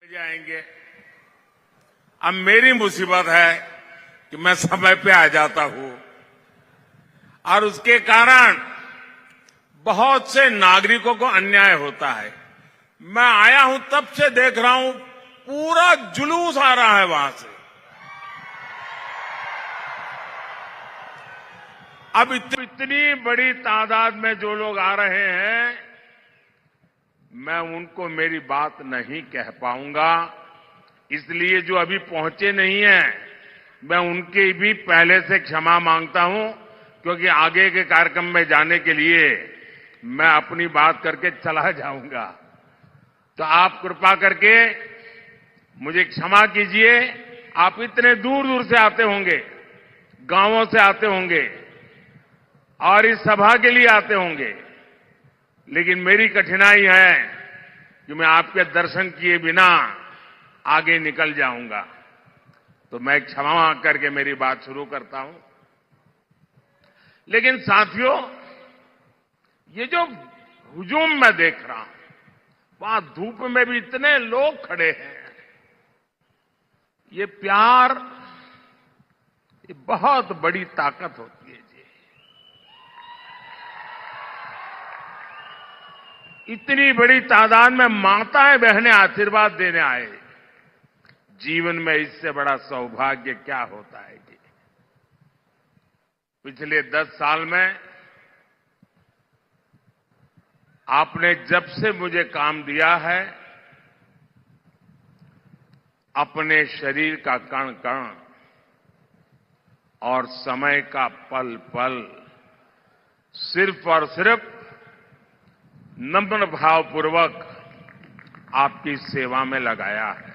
जाएंगे। अब मेरी मुसीबत है कि मैं समय पे आ जाता हूं और उसके कारण बहुत से नागरिकों को अन्याय होता है। मैं आया हूं तब से देख रहा हूं पूरा जुलूस आ रहा है वहां से। अब इतनी बड़ी तादाद में जो लोग आ रहे हैं, मैं उनको मेरी बात नहीं कह पाऊंगा, इसलिए जो अभी पहुंचे नहीं हैं, मैं उनके भी पहले से क्षमा मांगता हूं, क्योंकि आगे के कार्यक्रम में जाने के लिए मैं अपनी बात करके चला जाऊंगा। तो आप कृपा करके मुझे क्षमा कीजिए। आप इतने दूर दूर से आते होंगे, गांवों से आते होंगे और इस सभा के लिए आते होंगे, लेकिन मेरी कठिनाई है कि मैं आपके दर्शन किए बिना आगे निकल जाऊंगा। तो मैं क्षमा मांग करके मेरी बात शुरू करता हूं। लेकिन साथियों, ये जो हुजूम मैं देख रहा हूं, वहां धूप में भी इतने लोग खड़े हैं, ये प्यार, ये बहुत बड़ी ताकत होती है जी। इतनी बड़ी तादाद में माताएं बहनें आशीर्वाद देने आए, जीवन में इससे बड़ा सौभाग्य क्या होता है जी। पिछले 10 साल में आपने जब से मुझे काम दिया है, अपने शरीर का कण कण और समय का पल पल सिर्फ और सिर्फ नम्र भावपूर्वक आपकी सेवा में लगाया है।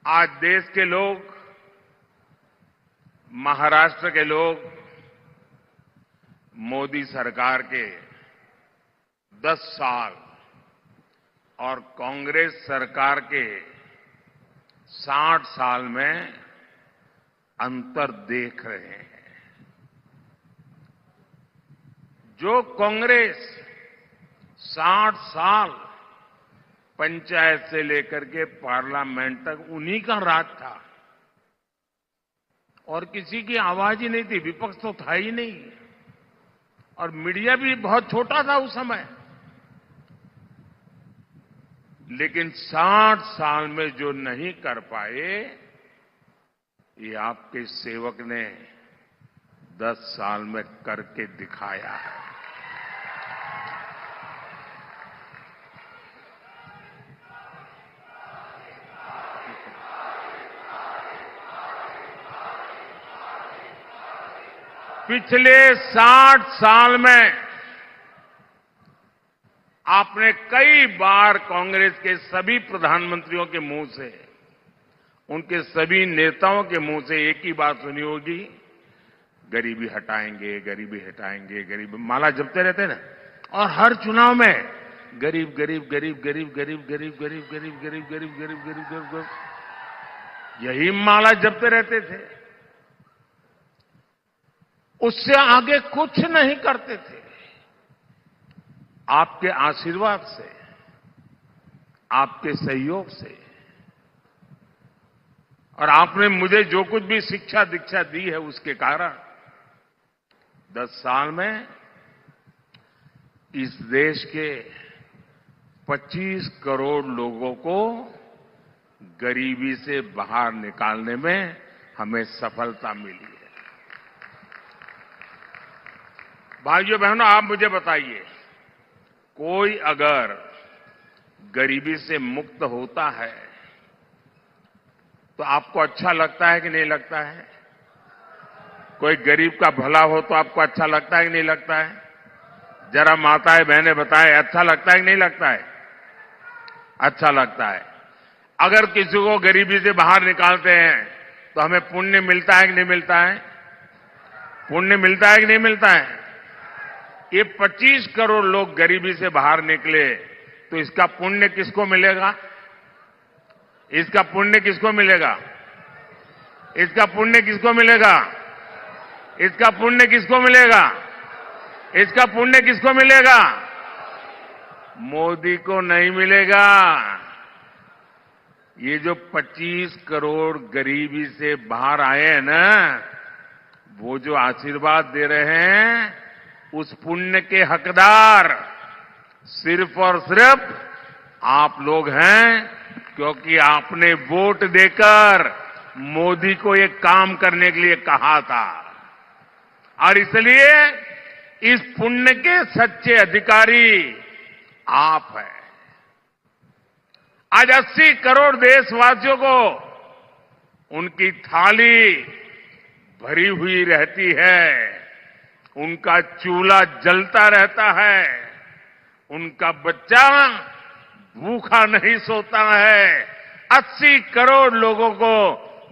आज देश के लोग, महाराष्ट्र के लोग मोदी सरकार के 10 साल और कांग्रेस सरकार के 60 साल में अंतर देख रहे हैं। जो कांग्रेस 60 साल पंचायत से लेकर के पार्लियामेंट तक उन्हीं का राज था और किसी की आवाज ही नहीं थी, विपक्ष तो था ही नहीं, और मीडिया भी बहुत छोटा था उस समय। लेकिन 60 साल में जो नहीं कर पाए, ये आपके सेवक ने 10 साल में करके दिखाया है। पिछले 60 साल में आपने कई बार कांग्रेस के सभी प्रधानमंत्रियों के मुंह से, उनके सभी नेताओं के मुंह से एक ही बात सुनी होगी, गरीबी हटाएंगे, गरीबी हटाएंगे, गरीबी माला जपते रहते ना। और हर चुनाव में गरीब गरीब गरीब गरीब गरीब गरीब गरीब गरीब गरीब गरीब गरीब गरीब गरीब, यही माला जपते रहते थे। उससे आगे कुछ नहीं करते थे। आपके आशीर्वाद से, आपके सहयोग से, और आपने मुझे जो कुछ भी शिक्षा दीक्षा दी है, उसके कारण 10 साल में इस देश के 25 करोड़ लोगों को गरीबी से बाहर निकालने में हमें सफलता मिली है। भाइयों बहनों, आप मुझे बताइए, कोई अगर गरीबी से मुक्त होता है तो आपको अच्छा लगता है कि नहीं लगता है? कोई गरीब का भला हो तो आपको अच्छा लगता है कि नहीं लगता है? जरा माताएं बहनें बताएं, अच्छा लगता है कि नहीं लगता है? अच्छा लगता है। अगर किसी को गरीबी से बाहर निकालते हैं तो हमें पुण्य मिलता है कि नहीं मिलता है? पुण्य मिलता है कि नहीं मिलता है? ये 25 करोड़ लोग गरीबी से बाहर निकले तो इसका पुण्य किसको मिलेगा? इसका पुण्य किसको मिलेगा? इसका पुण्य किसको मिलेगा? इसका पुण्य किसको मिलेगा? इसका पुण्य किसको मिलेगा? मोदी को नहीं मिलेगा। ये जो 25 करोड़ गरीबी से बाहर आए हैं ना, वो जो आशीर्वाद दे रहे हैं, उस पुण्य के हकदार सिर्फ और सिर्फ आप लोग हैं, क्योंकि आपने वोट देकर मोदी को ये काम करने के लिए कहा था। और इसलिए इस पुण्य के सच्चे अधिकारी आप हैं। आज 80 करोड़ देशवासियों को उनकी थाली भरी हुई रहती है, उनका चूल्हा जलता रहता है, उनका बच्चा भूखा नहीं सोता है, 80 करोड़ लोगों को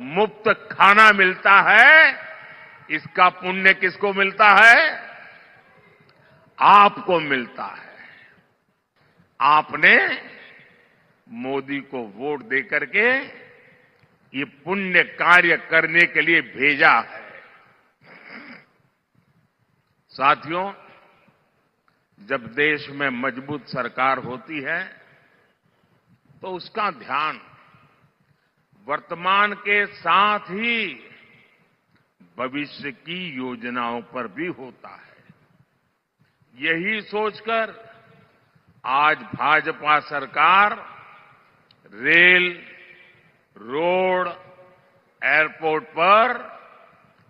मुफ्त खाना मिलता है। इसका पुण्य किसको मिलता है? आपको मिलता है। आपने मोदी को वोट देकर के ये पुण्य कार्य करने के लिए भेजा है। साथियों, जब देश में मजबूत सरकार होती है तो उसका ध्यान वर्तमान के साथ ही भविष्य की योजनाओं पर भी होता है। यही सोचकर आज भाजपा सरकार रेल, रोड, एयरपोर्ट पर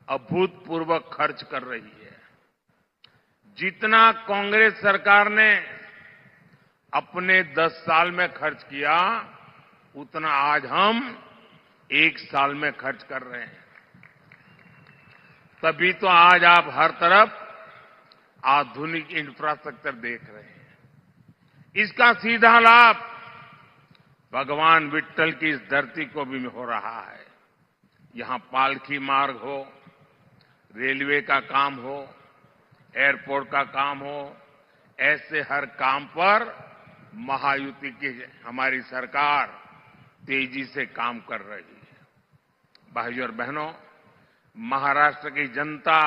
अभूतपूर्व खर्च कर रही है। जितना कांग्रेस सरकार ने अपने 10 साल में खर्च किया, उतना आज हम 1 साल में खर्च कर रहे हैं। तभी तो आज आप हर तरफ आधुनिक इंफ्रास्ट्रक्चर देख रहे हैं। इसका सीधा लाभ भगवान विट्ठल की इस धरती को भी हो रहा है। यहां पालकी मार्ग हो, रेलवे का काम हो, एयरपोर्ट का काम हो, ऐसे हर काम पर महायुति की हमारी सरकार तेजी से काम कर रही है। भाइयों और बहनों, महाराष्ट्र की जनता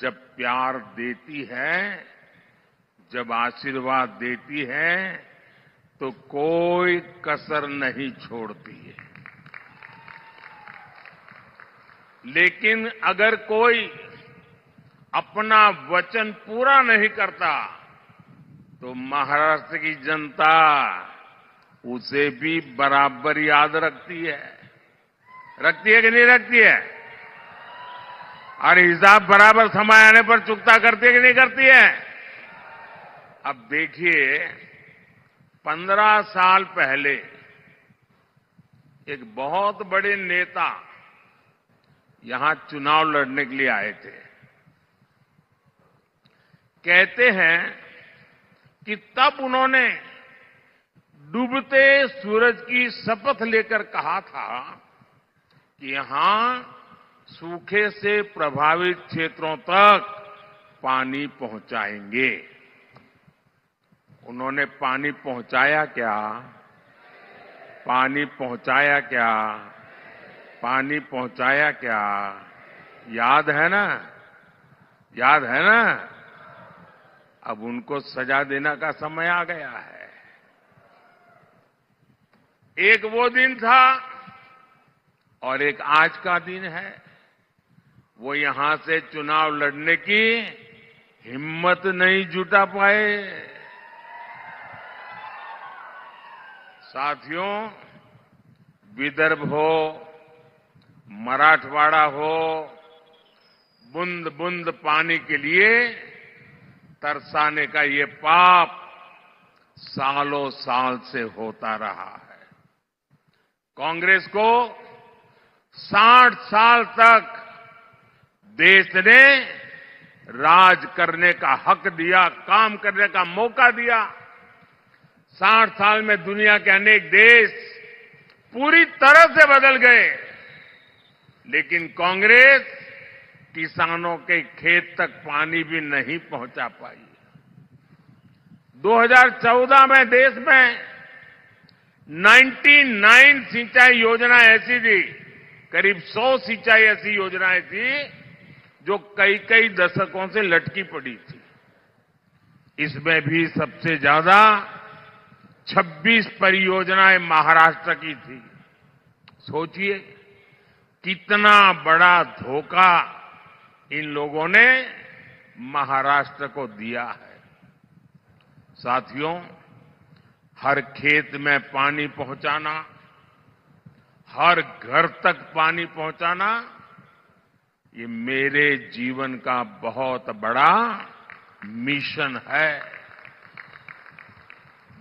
जब प्यार देती है, जब आशीर्वाद देती है, तो कोई कसर नहीं छोड़ती है। लेकिन अगर कोई अपना वचन पूरा नहीं करता, तो महाराष्ट्र की जनता उसे भी बराबर याद रखती है। रखती है कि नहीं रखती है? और हिसाब बराबर समय आने पर चुकता करती है कि नहीं करती है? अब देखिए, 15 साल पहले एक बहुत बड़े नेता यहां चुनाव लड़ने के लिए आए थे। कहते हैं कि तब उन्होंने डूबते सूरज की शपथ लेकर कहा था कि यहां सूखे से प्रभावित क्षेत्रों तक पानी पहुंचाएंगे। उन्होंने पानी पहुंचाया क्या? पानी पहुंचाया क्या? पानी पहुंचाया क्या? याद है ना? याद है ना? अब उनको सजा देने का समय आ गया है। एक वो दिन था और एक आज का दिन है। वो यहां से चुनाव लड़ने की हिम्मत नहीं जुटा पाए। साथियों, विदर्भ हो, मराठवाड़ा हो, बूंद बूंद पानी के लिए तरसाने का ये पाप सालों साल से होता रहा है। कांग्रेस को 60 साल तक देश ने राज करने का हक दिया, काम करने का मौका दिया। 60 साल में दुनिया के अनेक देश पूरी तरह से बदल गए, लेकिन कांग्रेस किसानों के खेत तक पानी भी नहीं पहुंचा पाई। 2014 में देश में 99 सिंचाई योजना ऐसी थी, करीब 100 सिंचाई ऐसी योजनाएं थी जो कई कई दशकों से लटकी पड़ी थी। इसमें भी सबसे ज्यादा 26 परियोजनाएं महाराष्ट्र की थी। सोचिए कितना बड़ा धोखा इन लोगों ने महाराष्ट्र को दिया है। साथियों, हर खेत में पानी पहुंचाना, हर घर तक पानी पहुंचाना, ये मेरे जीवन का बहुत बड़ा मिशन है।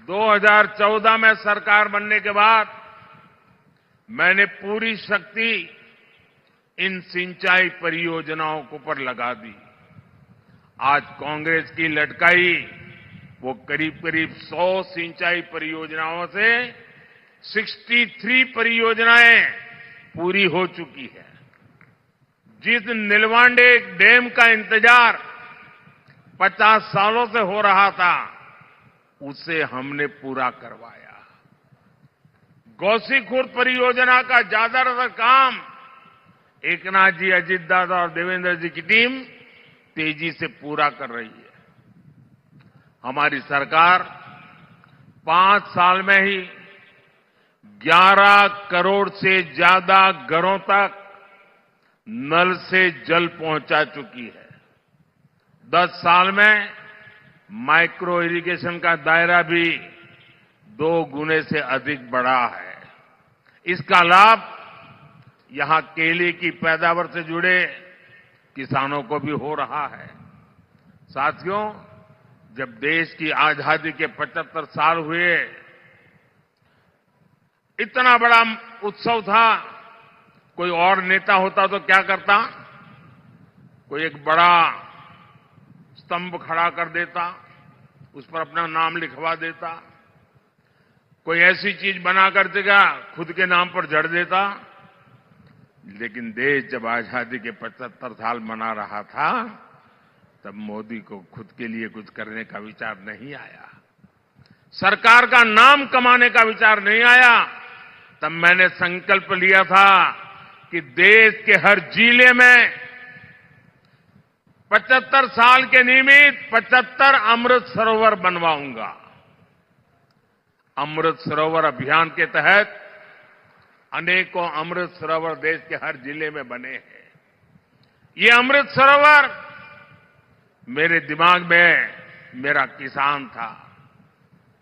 2014 में सरकार बनने के बाद मैंने पूरी शक्ति इन सिंचाई परियोजनाओं के ऊपर लगा दी। आज कांग्रेस की लटकाई वो करीब करीब 100 सिंचाई परियोजनाओं से 63 परियोजनाएं पूरी हो चुकी है। जिस नीलवांडे डैम का इंतजार 50 सालों से हो रहा था, उसे हमने पूरा करवाया। गोसीखुर्द परियोजना का ज्यादातर काम एकनाथ जी, अजित दादा और देवेंद्र जी की टीम तेजी से पूरा कर रही है। हमारी सरकार 5 साल में ही 11 करोड़ से ज्यादा घरों तक नल से जल पहुंचा चुकी है। 10 साल में माइक्रो इरिगेशन का दायरा भी 2 गुने से अधिक बढ़ा है। इसका लाभ यहां केले की पैदावार से जुड़े किसानों को भी हो रहा है। साथियों, जब देश की आजादी के 75 साल हुए, इतना बड़ा उत्सव था, कोई और नेता होता तो क्या करता? कोई एक बड़ा स्तंभ खड़ा कर देता, उस पर अपना नाम लिखवा देता, कोई ऐसी चीज बना कर देगा खुद के नाम पर जड़ देता। लेकिन देश जब आजादी के 75 साल मना रहा था, तब मोदी को खुद के लिए कुछ करने का विचार नहीं आया, सरकार का नाम कमाने का विचार नहीं आया। तब मैंने संकल्प लिया था कि देश के हर जिले में 75 साल के निमित्त 75 अमृत सरोवर बनवाऊंगा। अमृत सरोवर अभियान के तहत अनेकों अमृत सरोवर देश के हर जिले में बने हैं। ये अमृत सरोवर मेरे दिमाग में मेरा किसान था,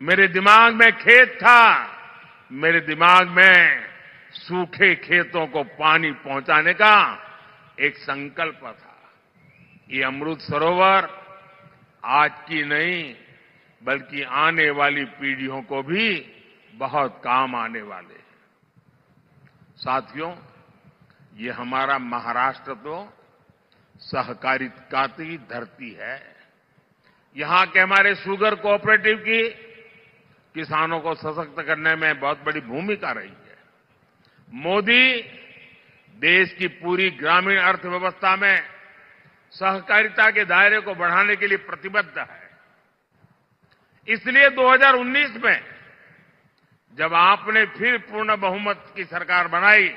मेरे दिमाग में खेत था, मेरे दिमाग में सूखे खेतों को पानी पहुंचाने का एक संकल्प था। ये अमृत सरोवर आज की नहीं, बल्कि आने वाली पीढ़ियों को भी बहुत काम आने वाले हैं। साथियों, ये हमारा महाराष्ट्र तो सहकारिता की धरती है। यहां के हमारे शुगर कोऑपरेटिव की किसानों को सशक्त करने में बहुत बड़ी भूमिका रही है। मोदी देश की पूरी ग्रामीण अर्थव्यवस्था में सहकारिता के दायरे को बढ़ाने के लिए प्रतिबद्ध है। इसलिए 2019 में जब आपने फिर पूर्ण बहुमत की सरकार बनाई,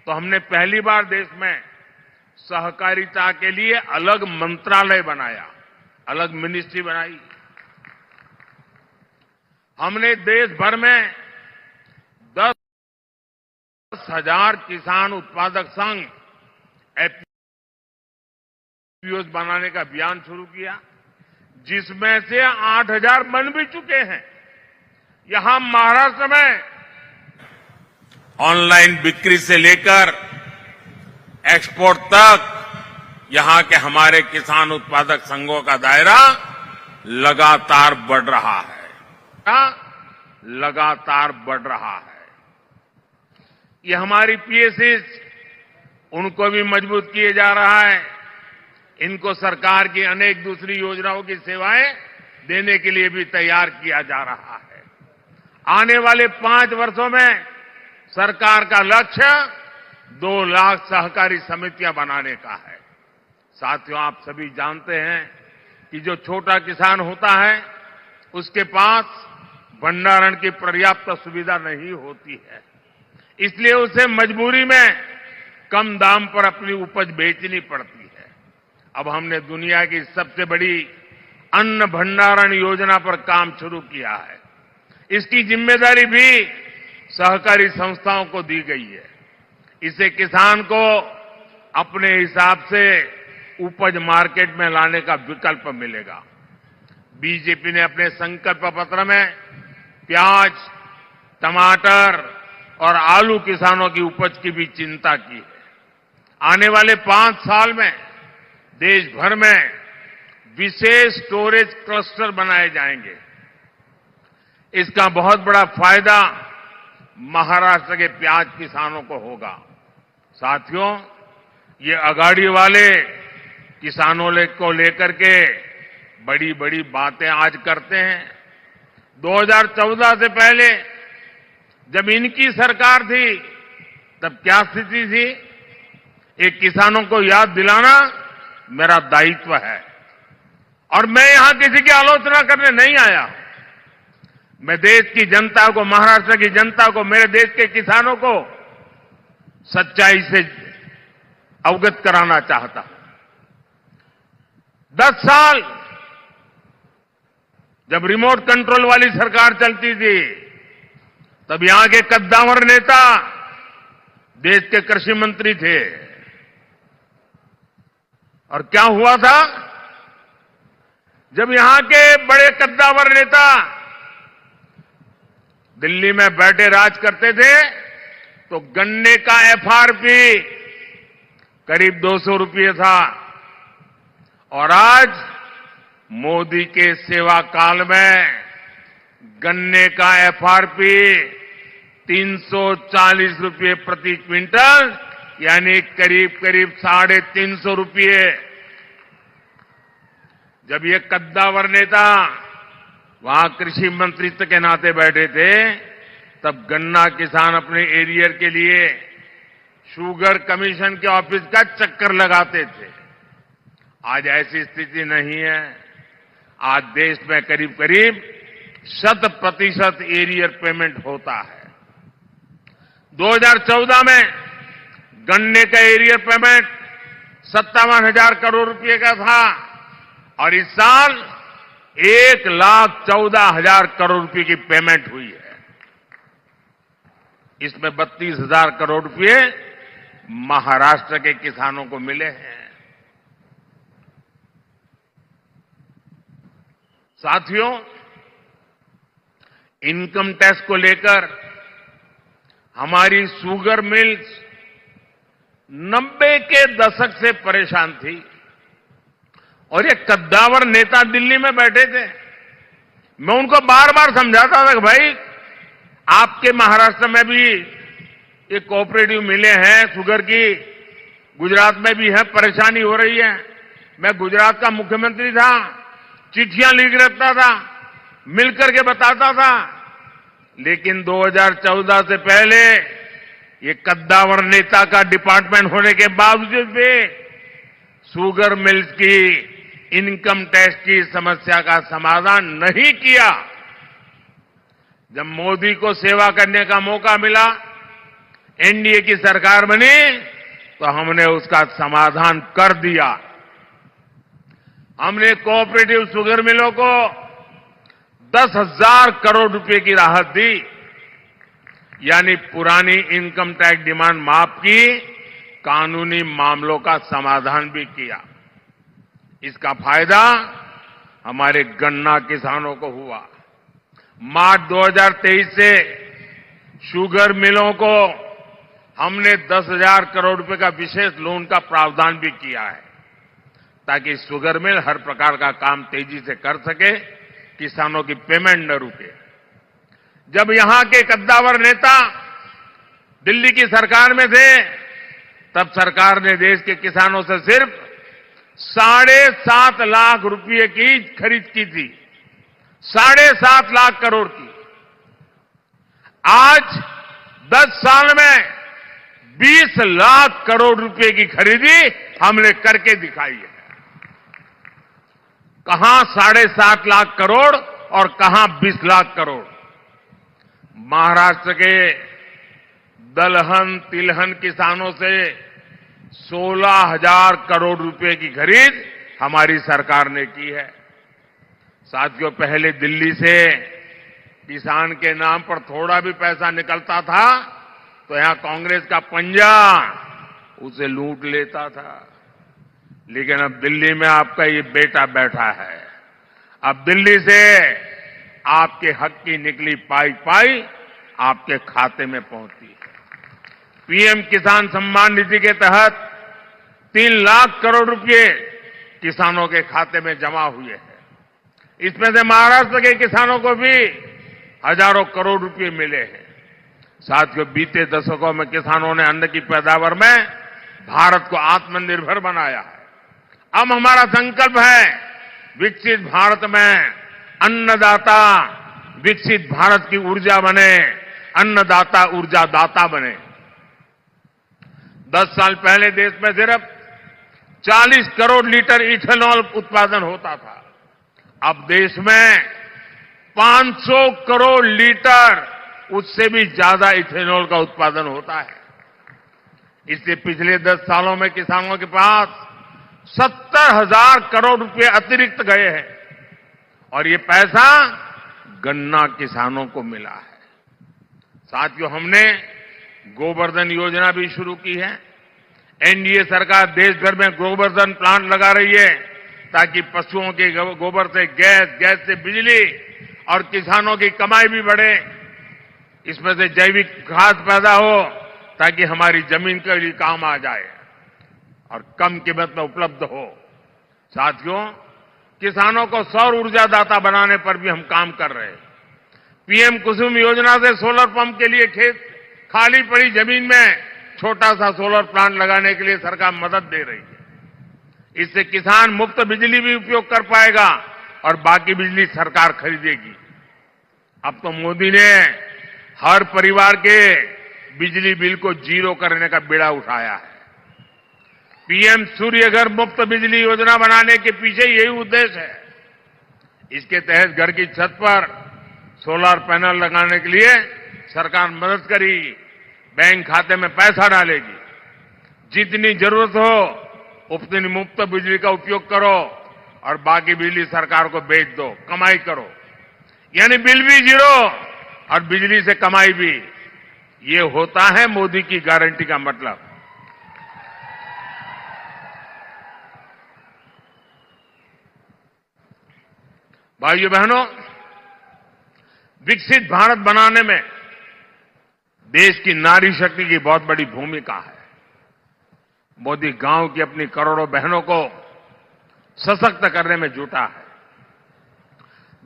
तो हमने पहली बार देश में सहकारिता के लिए अलग मंत्रालय बनाया, अलग मिनिस्ट्री बनाई। हमने देश भर में 10,000 किसान उत्पादक संघ एफपीओ बनाने का अभियान शुरू किया, जिसमें से 8,000 बन भी चुके हैं। यहां महाराष्ट्र में ऑनलाइन बिक्री से लेकर एक्सपोर्ट तक यहां के हमारे किसान उत्पादक संघों का दायरा लगातार बढ़ रहा है, लगातार बढ़ रहा है। ये हमारी पीएसएस, उनको भी मजबूत किए जा रहा है। इनको सरकार की अनेक दूसरी योजनाओं की सेवाएं देने के लिए भी तैयार किया जा रहा है। आने वाले 5 वर्षों में सरकार का लक्ष्य 2 लाख सहकारी समितियां बनाने का है। साथियों, आप सभी जानते हैं कि जो छोटा किसान होता है, उसके पास भंडारण की पर्याप्त सुविधा नहीं होती है, इसलिए उसे मजबूरी में कम दाम पर अपनी उपज बेचनी पड़ती है। अब हमने दुनिया की सबसे बड़ी अन्न भंडारण योजना पर काम शुरू किया है। इसकी जिम्मेदारी भी सहकारी संस्थाओं को दी गई है। इससे किसान को अपने हिसाब से उपज मार्केट में लाने का विकल्प मिलेगा। बीजेपी ने अपने संकल्प पत्र में प्याज, टमाटर और आलू किसानों की उपज की भी चिंता की है। आने वाले 5 साल में देश भर में विशेष स्टोरेज क्लस्टर बनाए जाएंगे। इसका बहुत बड़ा फायदा महाराष्ट्र के प्याज किसानों को होगा। साथियों, ये अगाड़ी वाले किसानों को लेकर के बड़ी बड़ी बातें आज करते हैं। 2014 से पहले जब इनकी सरकार थी तब क्या स्थिति थी, एक किसानों को याद दिलाना मेरा दायित्व है। और मैं यहां किसी की आलोचना करने नहीं आया। मैं देश की जनता को, महाराष्ट्र की जनता को, मेरे देश के किसानों को सच्चाई से अवगत कराना चाहता हूं। 10 साल जब रिमोट कंट्रोल वाली सरकार चलती थी तब यहां के कद्दावर नेता देश के कृषि मंत्री थे। और क्या हुआ था, जब यहां के बड़े कद्दावर नेता दिल्ली में बैठे राज करते थे तो गन्ने का एफआरपी करीब 200 रुपये था। और आज मोदी के सेवा काल में गन्ने का एफआरपी 340 रुपये प्रति क्विंटल, यानी करीब करीब 350 रुपये। जब ये कद्दावर नेता वहां कृषि मंत्रित्व के नाते बैठे थे तब गन्ना किसान अपने एरियर के लिए शुगर कमीशन के ऑफिस का चक्कर लगाते थे। आज ऐसी स्थिति नहीं है। आज देश में करीब करीब 100% एरियर पेमेंट होता है। 2014 में गन्ने का एरियर पेमेंट 57,000 करोड़ रुपए का था और इस साल 1,14,000 करोड़ रुपए की पेमेंट हुई है। इसमें 32,000 करोड़ रुपए महाराष्ट्र के किसानों को मिले हैं। साथियों, इनकम टैक्स को लेकर हमारी शुगर मिल्स 90 के दशक से परेशान थी और ये कद्दावर नेता दिल्ली में बैठे थे। मैं उनको बार बार समझाता था कि भाई, आपके महाराष्ट्र में भी ये कोऑपरेटिव मिलें हैं शुगर की, गुजरात में भी है, परेशानी हो रही है। मैं गुजरात का मुख्यमंत्री था, चिट्ठियां लिख रखता था, मिलकर के बताता था। लेकिन 2014 से पहले ये कद्दावर नेता का डिपार्टमेंट होने के बावजूद भी शुगर मिल्स की इनकम टैक्स की समस्या का समाधान नहीं किया। जब मोदी को सेवा करने का मौका मिला, एनडीए की सरकार बनी, तो हमने उसका समाधान कर दिया। हमने कोऑपरेटिव शुगर मिलों को 10,000 करोड़ रुपए की राहत दी, यानी पुरानी इनकम टैक्स डिमांड माफ की, कानूनी मामलों का समाधान भी किया। इसका फायदा हमारे गन्ना किसानों को हुआ। मार्च 2023 से शुगर मिलों को हमने 10,000 करोड़ रुपए का विशेष लोन का प्रावधान भी किया है, ताकि शुगर मिल हर प्रकार का काम तेजी से कर सके, किसानों की पेमेंट न रुके। जब यहां के कद्दावर नेता दिल्ली की सरकार में थे, तब सरकार ने देश के किसानों से सिर्फ 7.5 लाख रुपए की खरीद की थी, 7.5 लाख करोड़ की। आज 10 साल में 20 लाख करोड़ रुपए की खरीदी हमने करके दिखाई है। कहां 7.5 लाख करोड़ और कहां 20 लाख करोड़। महाराष्ट्र के दलहन तिलहन किसानों से 16,000 करोड़ रुपए की खरीद हमारी सरकार ने की है। साथियों, पहले दिल्ली से किसान के नाम पर थोड़ा भी पैसा निकलता था तो यहां कांग्रेस का पंजा उसे लूट लेता था। लेकिन अब दिल्ली में आपका ये बेटा बैठा है। अब दिल्ली से आपके हक की निकली पाई पाई आपके खाते में पहुंचती है। पीएम किसान सम्मान निधि के तहत 3 लाख करोड़ रुपए किसानों के खाते में जमा हुए हैं। इसमें से महाराष्ट्र के किसानों को भी हजारों करोड़ रुपए मिले हैं। साथियों, बीते दशकों में किसानों ने अन्न की पैदावार में भारत को आत्मनिर्भर बनाया है। अब हमारा संकल्प है विकसित भारत में अन्नदाता विकसित भारत की ऊर्जा बने, अन्नदाता ऊर्जा दाता बने। 10 साल पहले देश में सिर्फ 40 करोड़ लीटर इथेनॉल उत्पादन होता था। अब देश में 500 करोड़ लीटर उससे भी ज्यादा इथेनॉल का उत्पादन होता है। इससे पिछले 10 सालों में किसानों के पास 70,000 करोड़ रुपए अतिरिक्त गए हैं और ये पैसा गन्ना किसानों को मिला है। साथियों, हमने गोवर्धन योजना भी शुरू की है। एनडीए सरकार देश भर में गोवर्धन प्लांट लगा रही है ताकि पशुओं के गोबर से गैस से बिजली और किसानों की कमाई भी बढ़े। इसमें से जैविक खाद पैदा हो ताकि हमारी जमीन के लिए काम आ जाए और कम कीमत में उपलब्ध हो। साथियों, किसानों को सौर ऊर्जा दाता बनाने पर भी हम काम कर रहे हैं। पीएम कुसुम योजना से सोलर पंप के लिए खाली पड़ी जमीन में छोटा सा सोलर प्लांट लगाने के लिए सरकार मदद दे रही है। इससे किसान मुफ्त बिजली भी उपयोग कर पाएगा और बाकी बिजली सरकार खरीदेगी। अब तो मोदी ने हर परिवार के बिजली बिल को 0 करने का बीड़ा उठाया है। पीएम सूर्य घर मुफ्त बिजली योजना बनाने के पीछे यही उद्देश्य है। इसके तहत घर की छत पर सोलर पैनल लगाने के लिए सरकार मदद करेगी, बैंक खाते में पैसा डालेगी। जितनी जरूरत हो उतनी मुफ्त बिजली का उपयोग करो और बाकी बिजली सरकार को बेच दो, कमाई करो। यानी बिल भी 0 और बिजली से कमाई भी। ये होता है मोदी की गारंटी का मतलब। भाइयों बहनों, विकसित भारत बनाने में देश की नारी शक्ति की बहुत बड़ी भूमिका है। मोदी गांव की अपनी करोड़ों बहनों को सशक्त करने में जुटा है।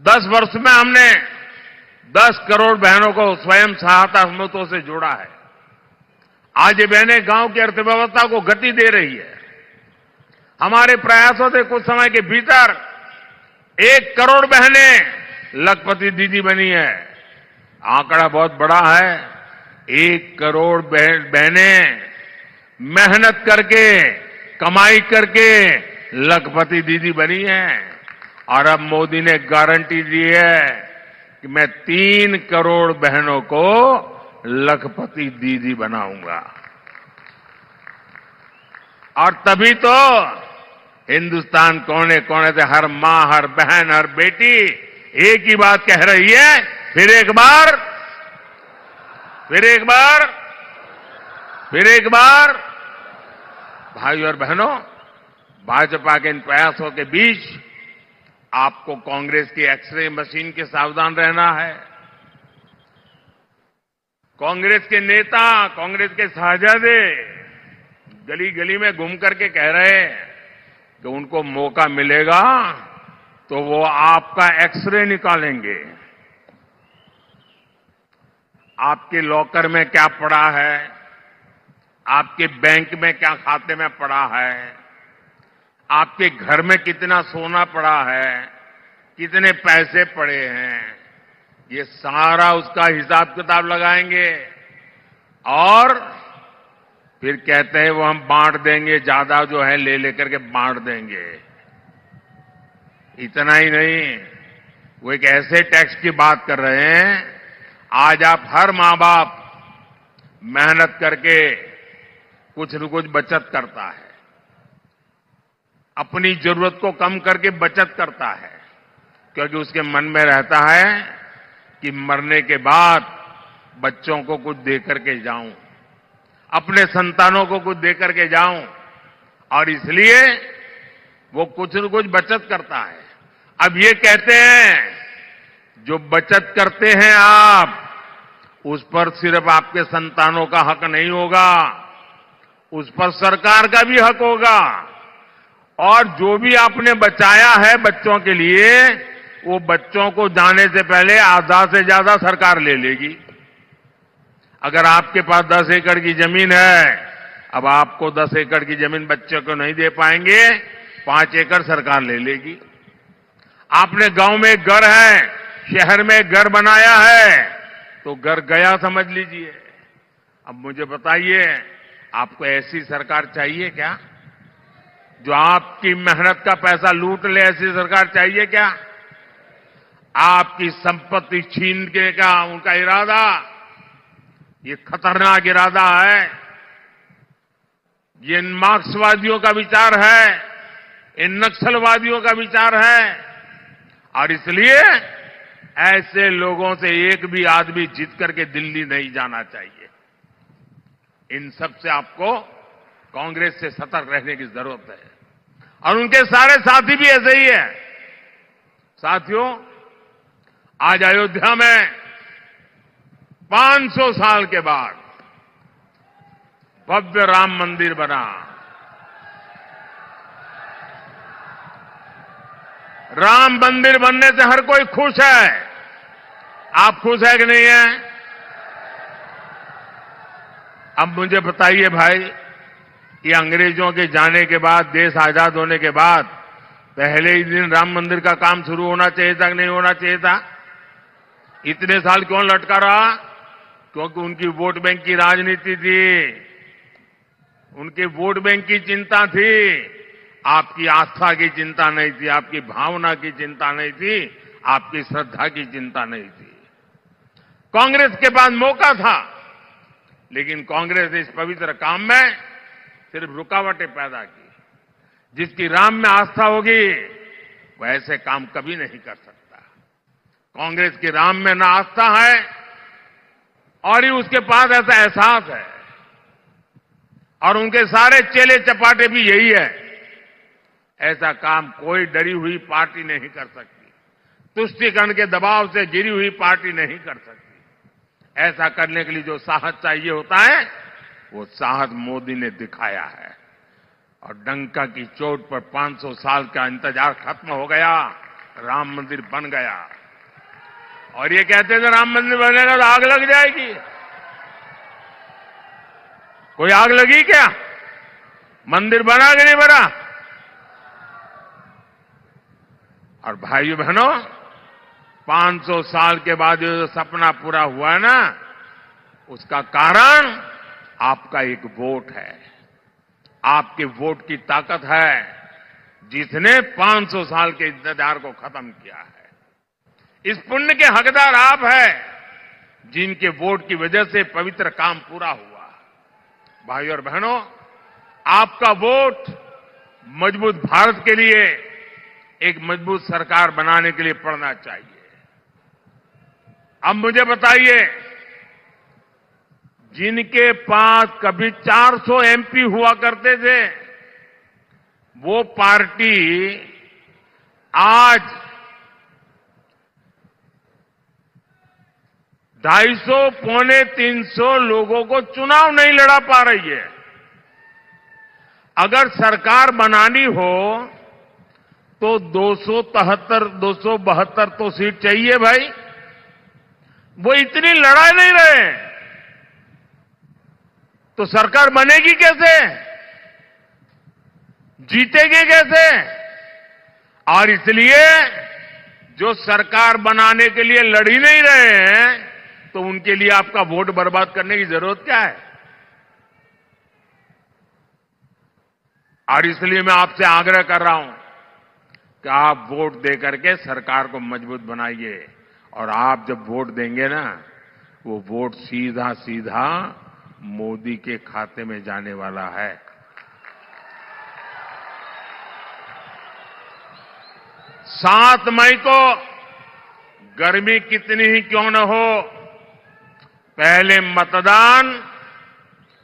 10 वर्ष में हमने 10 करोड़ बहनों को स्वयं सहायता समूहों से जोड़ा है। आज ये बहनें गांव की अर्थव्यवस्था को गति दे रही है। हमारे प्रयासों से कुछ समय के भीतर 1 करोड़ बहनें लखपति दीदी बनी है। आंकड़ा बहुत बड़ा है। 1 करोड़ बहनें मेहनत करके, कमाई करके लखपति दीदी बनी है। और अब मोदी ने गारंटी दी है कि मैं 3 करोड़ बहनों को लखपति दीदी बनाऊंगा। और तभी तो हिंदुस्तान कोने कोने से हर मां, हर बहन, हर बेटी एक ही बात कह रही है, फिर एक बार, फिर एक बार, फिर एक बार। भाइयों और बहनों, भाजपा के इन प्रयासों के बीच आपको कांग्रेस की एक्सरे मशीन के सावधान रहना है। कांग्रेस के नेता, कांग्रेस के साहजादे गली गली में घूम करके कह रहे हैं कि उनको मौका मिलेगा तो वो आपका एक्सरे निकालेंगे। आपके लॉकर में क्या पड़ा है, आपके बैंक में क्या खाते में पड़ा है, आपके घर में कितना सोना पड़ा है, कितने पैसे पड़े हैं, ये सारा उसका हिसाब किताब लगाएंगे और फिर कहते हैं वो हम बांट देंगे, ज्यादा जो है ले लेकर के बांट देंगे। इतना ही नहीं, वो एक ऐसे टैक्स की बात कर रहे हैं, आज आप हर मां बाप मेहनत करके कुछ न कुछ बचत करता है, अपनी जरूरत को कम करके बचत करता है। क्योंकि उसके मन में रहता है कि मरने के बाद बच्चों को कुछ देकर के जाऊं, अपने संतानों को कुछ देकर के जाऊं, और इसलिए वो कुछ न कुछ बचत करता है। अब ये कहते हैं जो बचत करते हैं आप, उस पर सिर्फ आपके संतानों का हक नहीं होगा, उस पर सरकार का भी हक होगा, और जो भी आपने बचाया है बच्चों के लिए, वो बच्चों को जाने से पहले आधा से ज्यादा सरकार ले लेगी। अगर आपके पास 10 एकड़ की जमीन है, अब आपको 10 एकड़ की जमीन बच्चों को नहीं दे पाएंगे, 5 एकड़ सरकार ले लेगी। आपने गांव में एक घर है, शहर में एक घर बनाया है, तो घर गया समझ लीजिए। अब मुझे बताइए, आपको ऐसी सरकार चाहिए क्या जो आपकी मेहनत का पैसा लूट ले? ऐसी सरकार चाहिए क्या? आपकी संपत्ति छीनने का उनका इरादा, ये खतरनाक इरादा है। ये मार्क्सवादियों का विचार है, इन नक्सलवादियों का विचार है, और इसलिए ऐसे लोगों से एक भी आदमी जीत करके दिल्ली नहीं जाना चाहिए। इन सब से आपको कांग्रेस से सतर्क रहने की जरूरत है, और उनके सारे साथी भी ऐसे ही है। साथियों, आज अयोध्या में 500 साल के बाद भव्य राम मंदिर बना। राम मंदिर बनने से हर कोई खुश है। आप खुश है कि नहीं है? अब मुझे बताइए भाई, ये अंग्रेजों के जाने के बाद, देश आजाद होने के बाद, पहले ही दिन राम मंदिर का काम शुरू होना चाहिए था कि नहीं होना चाहिए था? इतने साल क्यों लटका रहा? क्योंकि उनकी वोट बैंक की राजनीति थी, उनके वोट बैंक की चिंता थी, आपकी आस्था की चिंता नहीं थी, आपकी भावना की चिंता नहीं थी, आपकी श्रद्धा की चिंता नहीं थी। कांग्रेस के पास मौका था, लेकिन कांग्रेस ने इस पवित्र काम में सिर्फ रुकावटें पैदा की। जिसकी राम में आस्था होगी वो ऐसे काम कभी नहीं कर सकता। कांग्रेस की राम में ना आस्था है, और ही उसके पास ऐसा एहसास है, और उनके सारे चेले चपाटे भी यही है। ऐसा काम कोई डरी हुई पार्टी नहीं कर सकती, तुष्टीकरण के दबाव से गिरी हुई पार्टी नहीं कर सकती। ऐसा करने के लिए जो साहस चाहिए होता है, वो साहस मोदी ने दिखाया है, और डंका की चोट पर 500 साल का इंतजार खत्म हो गया, राम मंदिर बन गया। और ये कहते थे राम मंदिर बनेगा तो आग लग जाएगी। कोई आग लगी क्या? मंदिर बना कि नहीं बना? और भाइयों बहनों, 500 साल के बाद जो सपना पूरा हुआ है ना, उसका कारण आपका एक वोट है, आपके वोट की ताकत है, जिसने 500 साल के इंतजार को खत्म किया है। इस पुण्य के हकदार आप हैं, जिनके वोट की वजह से पवित्र काम पूरा हुआ। भाइयों और बहनों, आपका वोट मजबूत भारत के लिए, एक मजबूत सरकार बनाने के लिए पड़ना चाहिए। अब मुझे बताइए, जिनके पास कभी 400 एमपी हुआ करते थे, वो पार्टी आज 250 पौने 300 लोगों को चुनाव नहीं लड़ा पा रही है। अगर सरकार बनानी हो तो 272 तो सीट चाहिए भाई। वो इतनी लड़ा नहीं रहे, तो सरकार बनेगी कैसे? जीतेगी कैसे? और इसलिए जो सरकार बनाने के लिए लड़ ही नहीं रहे हैं, तो उनके लिए आपका वोट बर्बाद करने की जरूरत क्या है? और इसलिए मैं आपसे आग्रह कर रहा हूं कि आप वोट देकर के सरकार को मजबूत बनाइए, और आप जब वोट देंगे ना, वो वोट सीधा सीधा मोदी के खाते में जाने वाला है। 7 मई को गर्मी कितनी ही क्यों न हो, पहले मतदान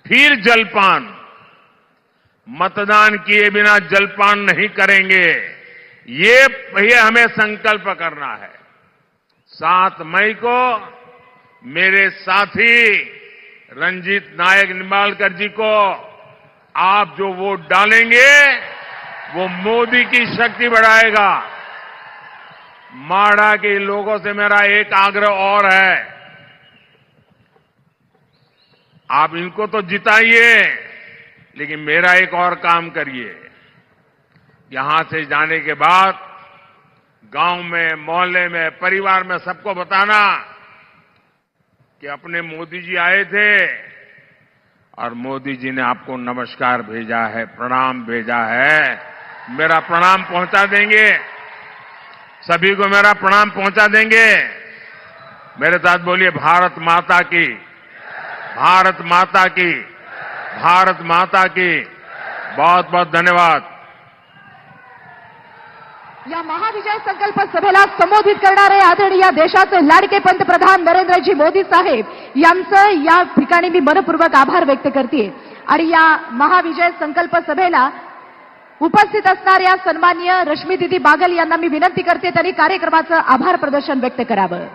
फिर जलपान। मतदान किए बिना जलपान नहीं करेंगे, ये हमें संकल्प करना है। 7 मई को मेरे साथी रंजीत नायक निंबालकर जी को आप जो वोट डालेंगे वो मोदी की शक्ति बढ़ाएगा। माढ़ा के लोगों से मेरा एक आग्रह और है, आप इनको तो जिताइए, लेकिन मेरा एक और काम करिए। यहां से जाने के बाद गांव में, मोहल्ले में, परिवार में सबको बताना कि अपने मोदी जी आए थे और मोदी जी ने आपको नमस्कार भेजा है, प्रणाम भेजा है। मेरा प्रणाम पहुंचा देंगे, सभी को मेरा प्रणाम पहुंचा देंगे। मेरे साथ बोलिए, भारत माता की, भारत माता की, भारत माता की। बहुत बहुत धन्यवाद। या महाविजय संकल्प सभेला संबोधित करणारे आदरणीय देशाचे लाडके पंतप्रधान नरेंद्रजी मोदी साहेब यांचं या ठिकाणी मी मनपूर्वक आभार व्यक्त करते। आणि या महाविजय संकल्प सभेला उपस्थित असणाऱ्या सन्माननीय रश्मी दीदी बागल यांना मी विनंती करते, त्यांनी कार्यक्रमाचं आभार प्रदर्शन व्यक्त करावं।